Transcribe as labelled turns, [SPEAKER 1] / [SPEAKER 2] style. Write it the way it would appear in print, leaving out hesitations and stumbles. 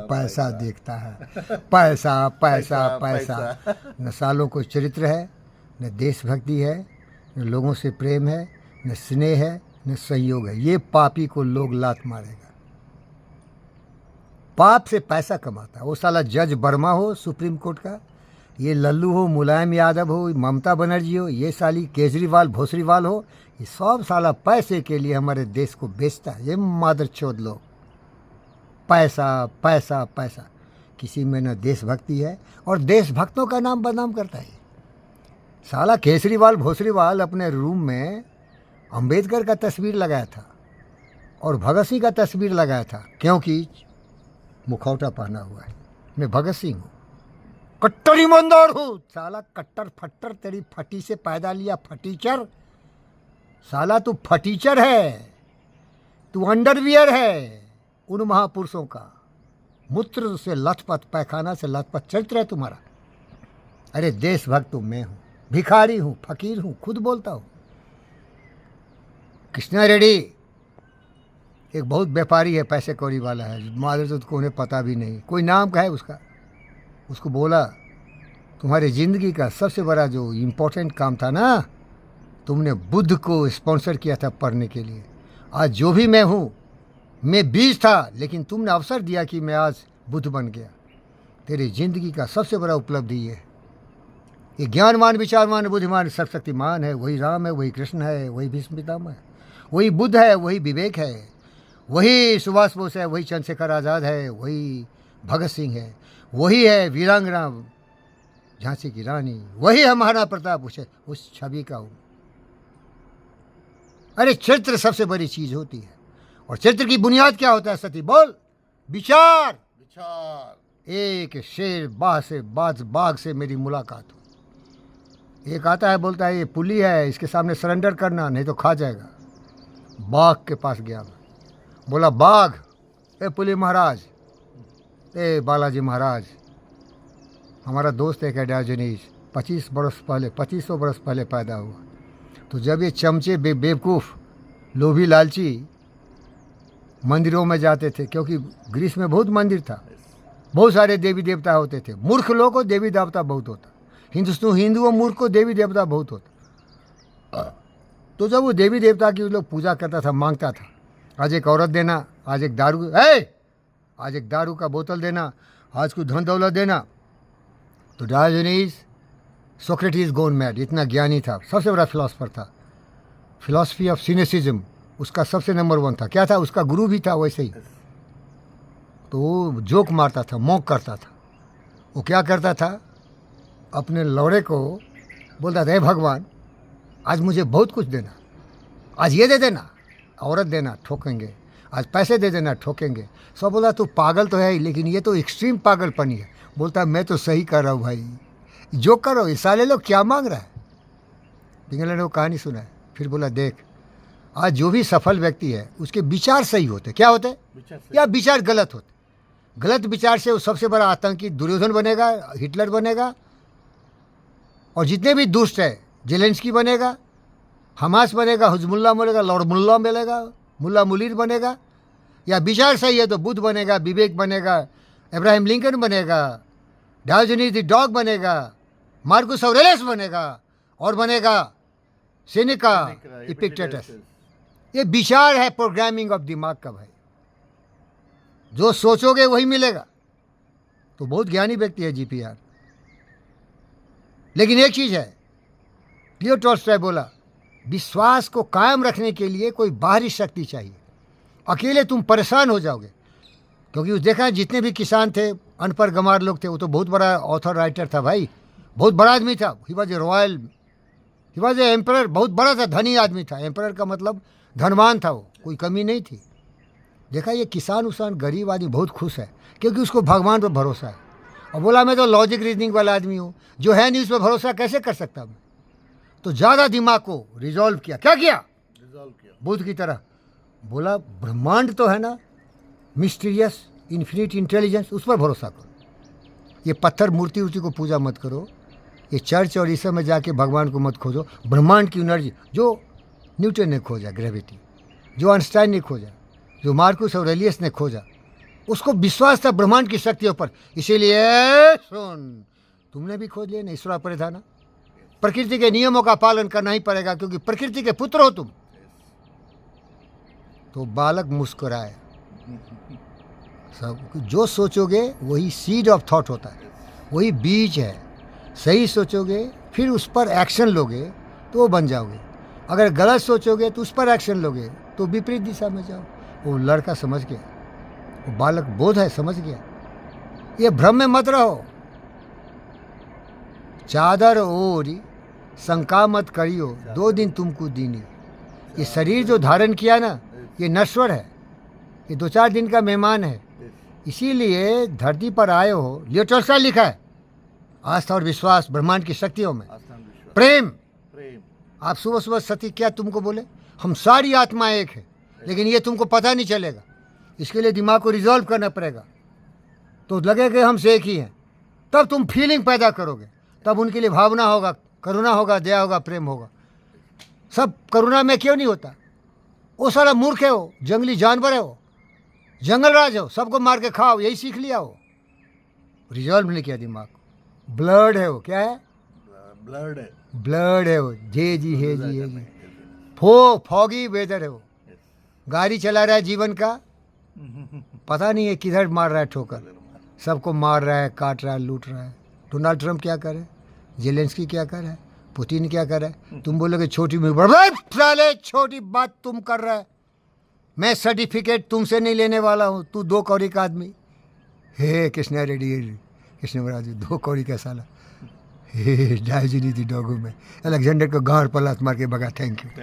[SPEAKER 1] पैसा देखता है। पैसा पैसा पैसा। न सालों को चरित्र है, न देशभक्ति है, न लोगों से प्रेम है, न स्नेह है, न संयोग है। ये पापी को लोग लात मारेगा। पाप से पैसा कमाता है। वो साला जज वर्मा हो सुप्रीम कोर्ट का, ये लल्लू हो, मुलायम यादव हो, ममता बनर्जी हो, ये साली केजरीवाल भोसरीवाल हो, ये सब साला पैसे के लिए हमारे देश को बेचता है। ये मादरचोद लोग। पैसा पैसा पैसा। किसी में न देशभक्ति है और देशभक्तों का नाम बदनाम करता है। साला केजरीवाल भोसरीवाल अपने रूम में अंबेडकर का तस्वीर लगाया था और भगत सिंह का तस्वीर लगाया था, क्योंकि मुखौटा पहना हुआ है। मैं भगत सिंह हूँ, कट्टर ईमानदार हूँ। साला कट्टर फट्टर तेरी फटी से पैदा लिया फटीचर। साला तू फटीचर है, तू अंडरवियर है उन महापुरुषों का। मूत्र से लथपथ, पैखाना से लथपथ चरित्र है तुम्हारा। अरे देशभक्त तो मैं हूँ, भिखारी हूँ, फकीर हूँ, खुद बोलता हूँ। कृष्णा रेड्डी एक बहुत व्यापारी है, पैसे कौड़ी वाला है, मादर तो उन्हें पता भी नहीं, कोई नाम का है उसका। उसको बोला तुम्हारे ज़िंदगी का सबसे बड़ा जो इम्पोर्टेंट काम था ना, तुमने बुद्ध को स्पॉन्सर किया था पढ़ने के लिए। आज जो भी मैं हूँ, मैं बीज था, लेकिन तुमने अवसर दिया कि मैं आज बुद्ध बन गया। तेरी ज़िंदगी का सबसे बड़ा उपलब्धि ये है। ये ज्ञानवान, विचारवान, बुद्धिमान, सर्वशक्तिमान है। वही राम है, वही कृष्ण है, वही भीष्म पितामह है, वही बुद्ध है, वही विवेक है, वही सुभाष बोस है, वही चंद्रशेखर आज़ाद है, वही भगत सिंह है, वही है वीरांगना झांसी की रानी, वही है महाराणा प्रताप। उस छवि का हूँ। अरे चरित्र सबसे बड़ी चीज होती है। और चरित्र की बुनियाद क्या होता है सती? बोल। विचार। एक शेर बाघ से मेरी मुलाकात हो। एक आता है, बोलता है ये पुली है, इसके सामने सरेंडर करना नहीं तो खा जाएगा। बाघ के पास गया मैं, बोला बाघ, ए पुली महाराज, ए बालाजी महाराज, हमारा दोस्त है डायोजनीस, 2500 बरस पहले पैदा हुआ। तो जब ये चमचे बेवकूफ़ लोभी लालची मंदिरों में जाते थे, क्योंकि ग्रीस में बहुत मंदिर था, बहुत सारे देवी देवता होते थे। मूर्ख लोगों को देवी देवता बहुत होता, हिंदुओं मूर्ख को देवी देवता बहुत होता। तो जब वो देवी देवता की लोग पूजा करता था, मांगता था, आज एक औरत देना, आज एक दारू का बोतल देना, आज कुछ धन दौलत देना। तो डायोजनीस सोक्रेटिस गोन मैड, इतना ज्ञानी था, सबसे बड़ा फिलोसफर था। फिलॉसफी ऑफ सिनेसिज्म उसका सबसे नंबर 1 था। क्या था? उसका गुरु भी था वैसे ही। तो वो जोक मारता था, मौक करता था। वो क्या करता था, अपने लौड़े को बोलता था, हे भगवान आज मुझे बहुत कुछ देना, आज ये दे देना, औरत देना, ठोकेंगे, आज पैसे दे देना, ठोकेंगे। सब बोला तू पागल तो है ही, लेकिन ये तो एक्सट्रीम पागलपनी है। बोलता मैं तो सही कर रहा हूँ भाई, जो करो। इस साले लोग क्या मांग रहा है? पिंगला ने वो कहानी सुना है। फिर बोला देख, आज जो भी सफल व्यक्ति है उसके विचार सही होते। क्या होते? या विचार गलत होते। गलत विचार से वो सबसे बड़ा आतंकी दुर्योधन बनेगा, हिटलर बनेगा, और जितने भी दुष्ट है जेलेंस्की बनेगा, हमास बनेगा, हुजमुल्ला बनेगा, लॉर्ड मुल्ला बनेगा, मुल्ला मुलीर बनेगा। या विचार सही है तो बुद्ध बनेगा, विवेक बनेगा, अब्राहम लिंकन बनेगा, डायोजनीस द डॉग बनेगा, मार्कस ऑरेलियस बनेगा, और बनेगा सेनेका, इपिक्टेटस। ये विचार है, प्रोग्रामिंग ऑफ दिमाग का भाई। जो सोचोगे वही मिलेगा। तो बहुत ज्ञानी व्यक्ति है जीपीआर। लेकिन एक चीज़ है, लियो टॉल्स्टॉय बोला, विश्वास को कायम रखने के लिए कोई बाहरी शक्ति चाहिए। अकेले तुम परेशान हो जाओगे। क्योंकि उस देखा जितने भी किसान थे, अनपढ़ गंवार लोग थे, वो तो बहुत बड़ा ऑथर राइटर था भाई, बहुत बड़ा आदमी था। He was a royal, he was a emperor, बहुत बड़ा था, धनी आदमी था। एम्परर का मतलब धनवान था, वो कोई कमी नहीं थी। देखा ये किसान उसान गरीब आदमी बहुत खुश है, क्योंकि उसको भगवान पर भरोसा है। और बोला मैं तो लॉजिक रीजनिंग वाला आदमी हूँ, जो है नहीं उस पर भरोसा कैसे कर सकता मैं? तो ज़्यादा दिमाग को रिजॉल्व किया। क्या किया? रिजॉल्व किया बुद्ध की तरह। बोला ब्रह्मांड तो है ना, मिस्टीरियस इन्फिनिट इंटेलिजेंस, उस पर भरोसा करो। ये पत्थर मूर्ति उर्ति को पूजा मत करो। ये चर्च और ईसा में जाके भगवान को मत खोजो। ब्रह्मांड की एनर्जी जो न्यूटन ने खोजा, ग्रेविटी, जो आइंस्टाइन ने खोजा, जो मार्कस ऑरेलियस ने खोजा, उसको विश्वास था ब्रह्मांड की शक्तियों पर। इसीलिए सुन, तुमने भी खोज लिया ना ईश्वर परिधान, प्रकृति के नियमों का पालन करना ही पड़ेगा, क्योंकि प्रकृति के पुत्र हो तुम। तो बालक मुस्कुराए। सब जो सोचोगे वही सीड ऑफ थॉट होता है, वही बीज है। सही सोचोगे फिर उस पर एक्शन लोगे तो वो बन जाओगे। अगर गलत सोचोगे तो उस पर एक्शन लोगे तो विपरीत दिशा में जाओ। वो लड़का समझ गया, वो बालक बोध है, समझ गया। ये भ्रम में मत रहो। चादर ओढ़ी शंका मत करियो, 2 दिन तुमको दीनी। ये शरीर जो धारण किया ना, ये नश्वर है, ये 2-4 दिन का मेहमान है। इसीलिए धरती पर आए हो। लिटरसा लिखा है, आस्था और विश्वास ब्रह्मांड की शक्तियों में, प्रेम। आप सुबह सुबह सती क्या तुमको बोले, हम सारी आत्माएं एक है, लेकिन ये तुमको पता नहीं चलेगा। इसके लिए दिमाग को रिजॉल्व करना पड़ेगा, तो लगेगा हम से एक ही हैं। तब तुम फीलिंग पैदा करोगे, तब उनके लिए भावना होगा, करुणा होगा, दया होगा, प्रेम होगा। सब करुणा में क्यों नहीं होता? वो सारा मूर्ख है, वो जंगली जानवर है, वो जंगल राज हो, सबको मार के खाओ, यही सीख लिया। वो रिजॉल्व नहीं किया दिमाग को। ब्लड है वो, क्या है?
[SPEAKER 2] ब्लड है,
[SPEAKER 1] ब्लड है वो, जे जी हे जी हे जी। फॉगी वेदर है वो, गाड़ी चला रहा है जीवन का, पता नहीं है किधर मार रहा है ठोकर, सबको मार रहा है, काट रहा है, लूट रहा है। डोनाल्ड ट्रंप क्या करे, जेलेंस्की क्या कर रहा है, पुतिन क्या कर रहा है। तुम बोलोगे छोटी साले छोटी बात तुम कर रहा है, मैं सर्टिफिकेट तुमसे नहीं लेने वाला हूँ, तू 2 कौड़ी का आदमी। हे कृष्णा रेड्डी, कृष्ण महाराज 2 कौड़ी का साला। हे डायजनी थी डॉगो में, अलेक्जेंडर को गांड पर लात मार के भगा। Thank you.